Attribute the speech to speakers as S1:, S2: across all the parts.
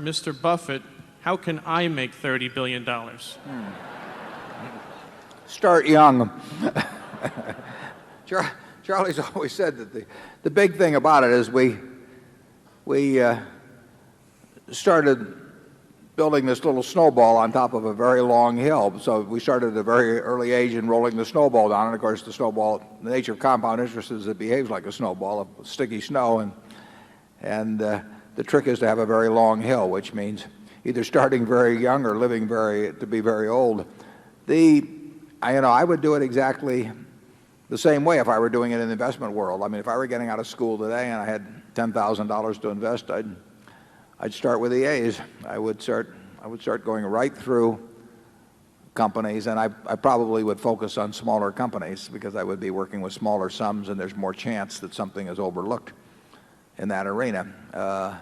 S1: Mr. Buffett, how can I make $30 billion?
S2: Start young. Charlie's always said that the big thing about it is we started building this little snowball on top of a very long hill. So we started at a very early age in rolling the snowball down. And of course, the snowball, the nature of compound interest is it behaves like a snowball of sticky snow. And the trick is to have a very long hill, which means either starting very young or living to be very old. I would do it exactly the same way if I were doing it in the investment world. I mean, if I were getting out of school today and I had $10,000 to invest, I'd start with the A's. I would start going right through companies, and I probably would focus on smaller companies because I would be working with smaller sums, and there's more chance that something is overlooked in that arena.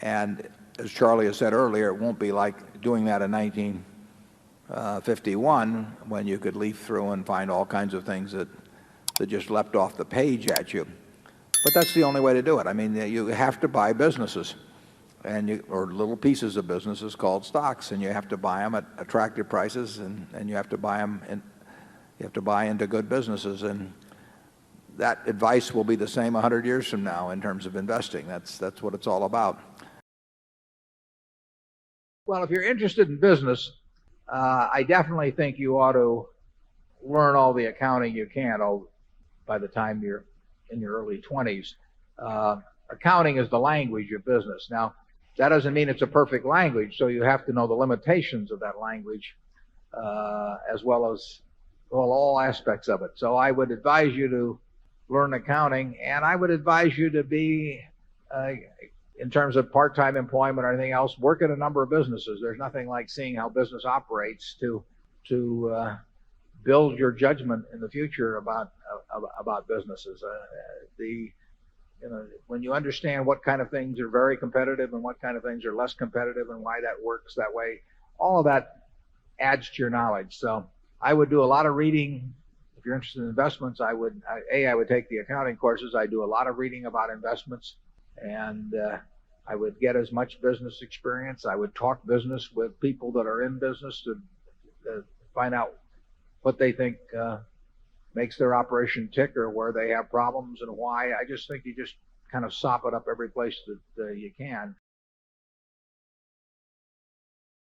S2: And as Charlie has said earlier, it won't be like doing that in 1951 when you could leaf through and find all kinds of things that just leapt off the page at you. But that's the only way to do it. I mean, you have to buy businesses or little pieces of businesses called stocks, and you have to buy them at attractive prices, and you have to buy them, and you have to buy into good businesses. And that advice will be the same 100 years from now in terms of investing. That's what it's all about. Well, if you're interested in business, I definitely think you ought to learn all the accounting you can by the time you're in your early 20s. Accounting is the language of business. Now, that doesn't mean it's a perfect language, so you have to know the limitations of that language as well as all aspects of it. So I would advise you to learn accounting, and I would advise you to be, in terms of part-time employment or anything else, work at a number of businesses. There's nothing like seeing how business operates to build your judgment in the future about businesses. When you understand what kind of things are very competitive and what kind of things are less competitive and why that works that way, all of that adds to your knowledge. So I would do a lot of reading. If you're interested in investments, I would take the accounting courses. I do a lot of reading about investments, and I would get as much business experience. I would talk business with people that are in business to find out what they think makes their operation tick or where they have problems and why. I just think you just kind of sop it up every place that you can.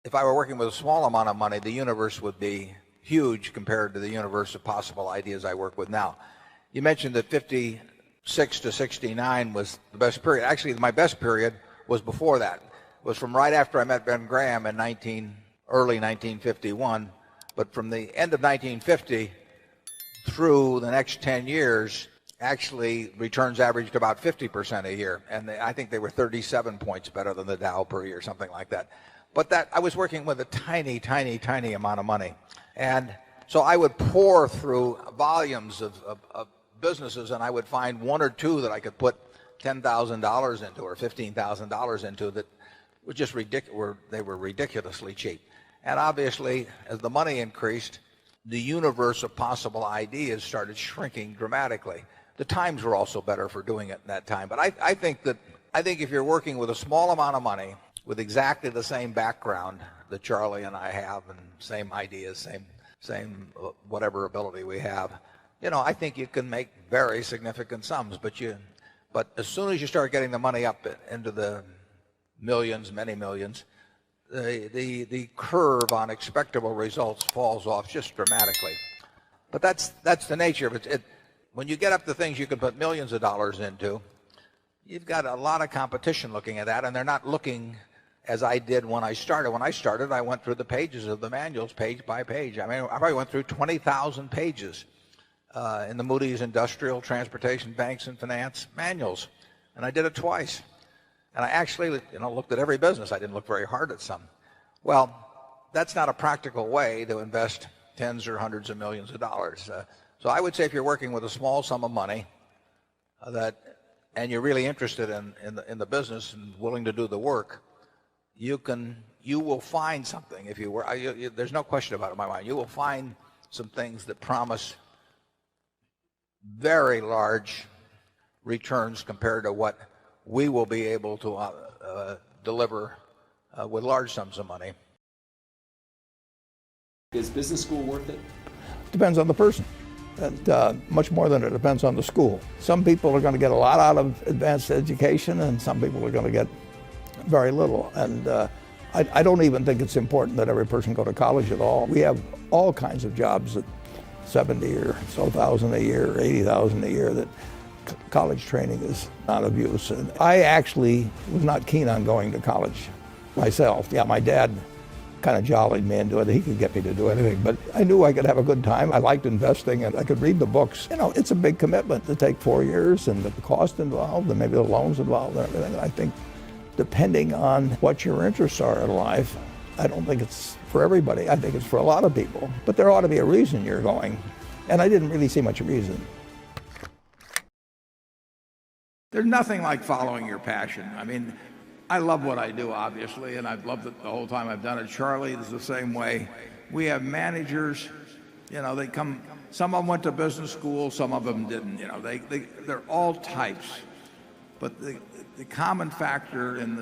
S2: If I were working with a small amount of money, the universe would be huge compared to the universe of possible ideas I work with now. You mentioned that 56 to 69 was the best period. Actually, my best period was before that. It was from right after I met Ben Graham in early 1951. But from the end of 1950 through the next 10 years, actually returns averaged about 50% a year. And I think they were 37 points better than the Dow per year, something like that. But I was working with a tiny, tiny, tiny amount of money. And so I would pour through volumes of businesses, and I would find one or two that I could put $10,000 into or $15,000 into that were just ridiculous. They were ridiculously cheap. And obviously, as the money increased, the universe of possible ideas started shrinking dramatically. The times were also better for doing it in that time. But I think if you're working with a small amount of money with exactly the same background that Charlie and I have, and same ideas, same whatever ability we have, I think you can make very significant sums. But as soon as you start getting the money up into the millions, many millions, the curve on expectable results falls off just dramatically. But that's the nature of it. When you get up to things you can put millions of dollars into, you've got a lot of competition looking at that, and they're not looking as I did when I started. When I started, I went through the pages of the manuals page by page. I mean, I probably went through 20,000 pages in the Moody's Industrial, Transportation, Banks, and Finance manuals, and I did it twice. And I actually, looked at every business. I didn't look very hard at some. Well, that's not a practical way to invest tens or hundreds of millions of dollars. So I would say if you're working with a small sum of money and you're really interested in the business and willing to do the work, you will find something. If you were, there's no question about it in my mind. You will find some things that promise very large returns compared to what we will be able to deliver with large sums of money.
S3: Is business school worth it?
S4: Depends on the person, and much more than it depends on the school. Some people are going to get a lot out of advanced education, and some people are going to get very little. And I don't even think it's important that every person go to college at all. We have all kinds of jobs at 70 or so thousand a year, 80,000 a year, that college training is not of use. And I actually was not keen on going to college myself. Yeah, my dad kind of jollied me into it. He could get me to do anything, but I knew I could have a good time. I liked investing, and I could read the books. You know, it's a big commitment to take 4 years, and the cost involved, and maybe the loans involved, and everything. And I think, depending on what your interests are in life, I don't think it's for everybody. I think it's for a lot of people. But there ought to be a reason you're going, and I didn't really see much reason.
S5: There's nothing like following your passion. I mean, I love what I do, obviously, and I've loved it the whole time I've done it. Charlie is the same way. We have managers, you know, they come, some of them went to business school, some of them didn't, you know, they're all types. But the common factor in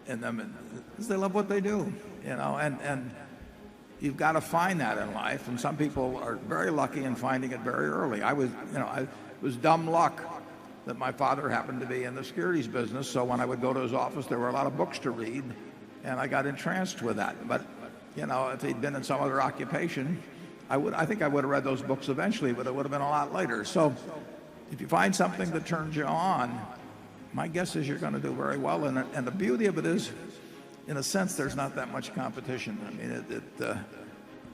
S5: them is they love what they do, you know, and you've got to find that in life. And some people are very lucky in finding it very early. I was dumb luck that my father happened to be in the securities business, so when I would go to his office, there were a lot of books to read, and I got entranced with that. But, you know, if he'd been in some other occupation, I think I would have read those books eventually, but it would have been a lot later. So if you find something that turns you on, my guess is you're going to do very well. And the beauty of it is, in a sense, there's not that much competition. I mean,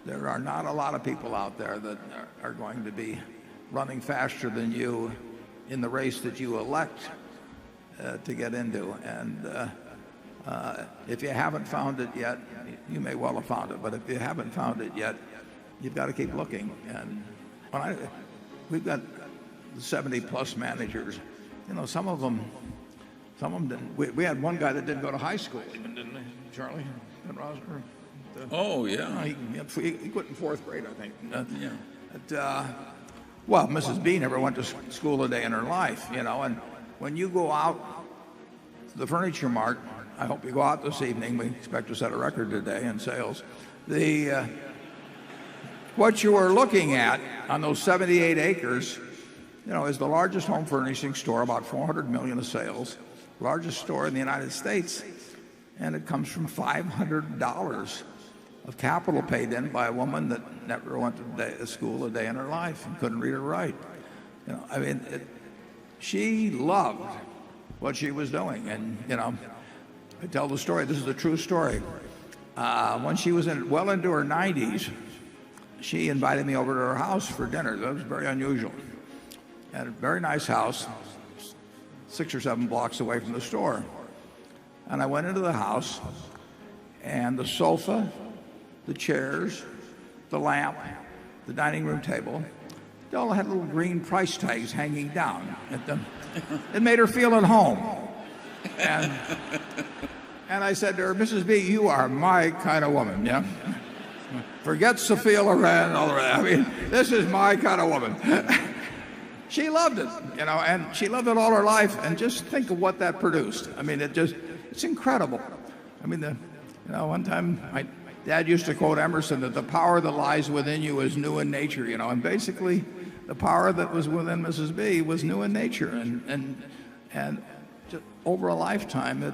S5: there are not a lot of people out there that are going to be running faster than you in the race that you elect to get into. And if you haven't found it yet, you may well have found it, but if you haven't found it yet, you've got to keep looking. And we've got 70 plus managers, you know, some of them didn't. We had one guy that didn't go to high school even, didn't he, Charlie?
S6: Oh, yeah.
S5: He quit in fourth grade, I think.
S6: Yeah.
S5: Well, Mrs. B never went to school a day in her life, you know, and when you go out to the Furniture Mart, I hope you go out this evening, we expect to set a record today in sales, what you are looking at on those 78 acres, you know, is the largest home furnishing store, about 400 million of sales, largest store in the United States, and it comes from $500 of capital paid in by a woman that never went to school a day in her life and couldn't read or write. You know, I mean, she loved what she was doing. And, you know, I tell the story, this is a true story. When she was well into her 90s, she invited me over to her house for dinner. That was very unusual. At a very nice house, 6 or 7 blocks away from the store. And I went into the house, and the sofa, the chairs, the lamp, the dining room table, they all had little green price tags hanging down at them. It made her feel at home. And I said to her, Mrs. B, you are my kind of woman, yeah? Forget Sophia Loren and all the rest. I mean, this is my kind of woman. She loved it, you know, and she loved it all her life. And just think of what that produced. I mean, it's incredible. I mean, one time my Dad used to quote Emerson that the power that lies within you is new in nature, you know, and basically the power that was within Mrs. B was new in nature, and just over a lifetime it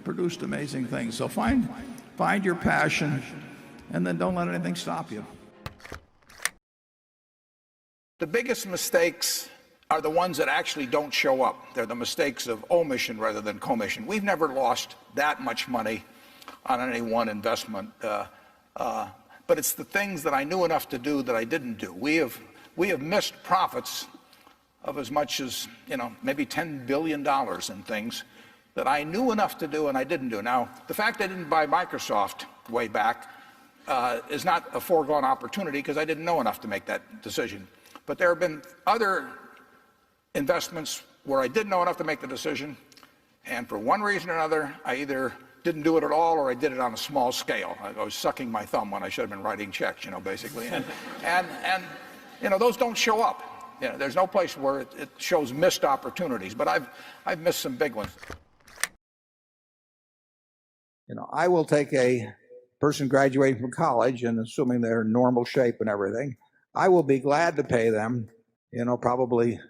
S5: produced amazing things. So find your passion, and then don't let anything stop you.
S7: The biggest mistakes are the ones that actually don't show up. They're the mistakes of omission rather than commission. We've never lost that much money on any one investment, but it's the things that I knew enough to do that I didn't do. We have missed profits of as much as, you know, maybe $10 billion in things that I knew enough to do and I didn't do. Now, the fact I didn't buy Microsoft way back is not a foregone opportunity because I didn't know enough to make that decision. But there have been other investments where I did know enough to make the decision, and for one reason or another, I either didn't do it at all or I did it on a small scale. I was sucking my thumb when I should have been writing checks, you know, basically. And you know, those don't show up. You know, there's no place where it shows missed opportunities, but I've missed some big ones.
S5: I will take a person graduating from college, and assuming they're in normal shape and everything, I will be glad to pay them, probably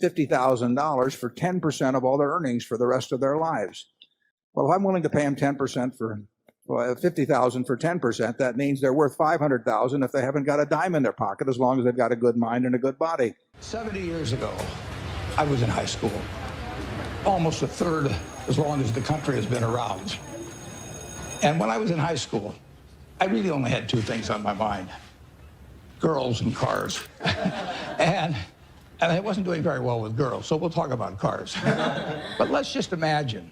S5: $50,000 for 10% of all their earnings for the rest of their lives. Well, if I'm willing to pay them 10% for 50,000 for 10%, that means they're worth 500,000 if they haven't got a dime in their pocket, as long as they've got a good mind and a good body.
S4: 70 years ago, I was in high school, almost a third as long as the country has been around. And when I was in high school, I really only had two things on my mind: girls and cars. and I wasn't doing very well with girls, so we'll talk about cars. But let's just imagine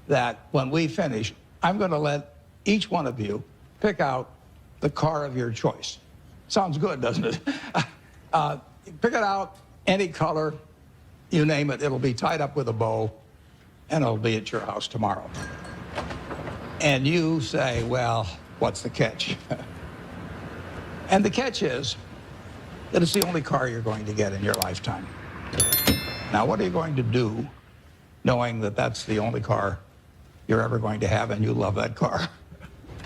S4: that when we finish, I'm going to let each one of you pick out the car of your choice. Sounds good, doesn't it? Pick it out, any color, you name it. It'll be tied up with a bow, and it'll be at your house tomorrow. And you say, well, what's the catch? And the catch is that it's the only car you're going to get in your lifetime. Now, what are you going to do knowing that that's the only car you're ever going to have and you love that car?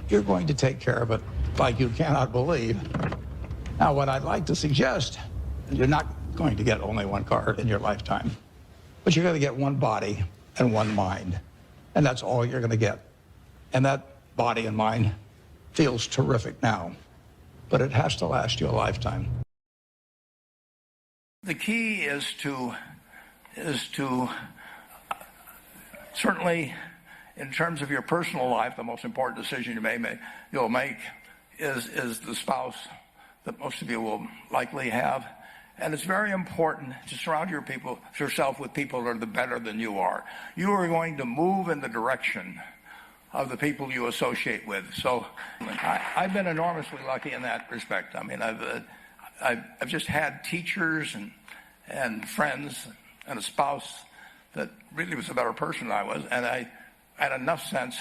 S4: You're going to take care of it like you cannot believe. Now, what I'd like to suggest is you're not going to get only one car in your lifetime, but you're going to get one body and one mind, and that's all you're going to get. And that body and mind feels terrific now, but it has to last you a lifetime.
S7: The key is to certainly, in terms of your personal life, the most important decision you'll make is the spouse that most of you will likely have. And it's very important to surround yourself with people that are better than you are. You are going to move in the direction of the people you associate with. So I've been enormously lucky in that respect. I mean, I've just had teachers and friends and a spouse that really was a better person than I was, and I had enough sense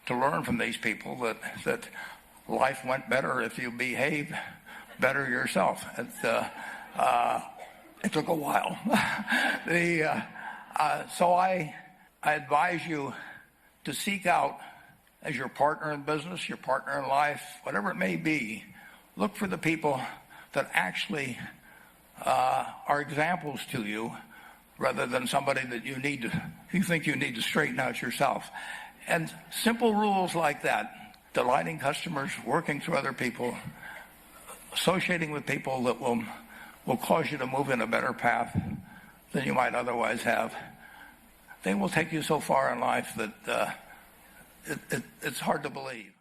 S7: to learn from these people that life went better if you behave better yourself. It took a while. So I advise you to seek out, as your partner in business, your partner in life, whatever it may be, look for the people that actually are examples to you, rather than somebody that you think you need to straighten out yourself. And simple rules like that: delighting customers, working through other people, associating with people that will cause you to move in a better path than you might otherwise have. They will take you so far in life that it's hard to believe.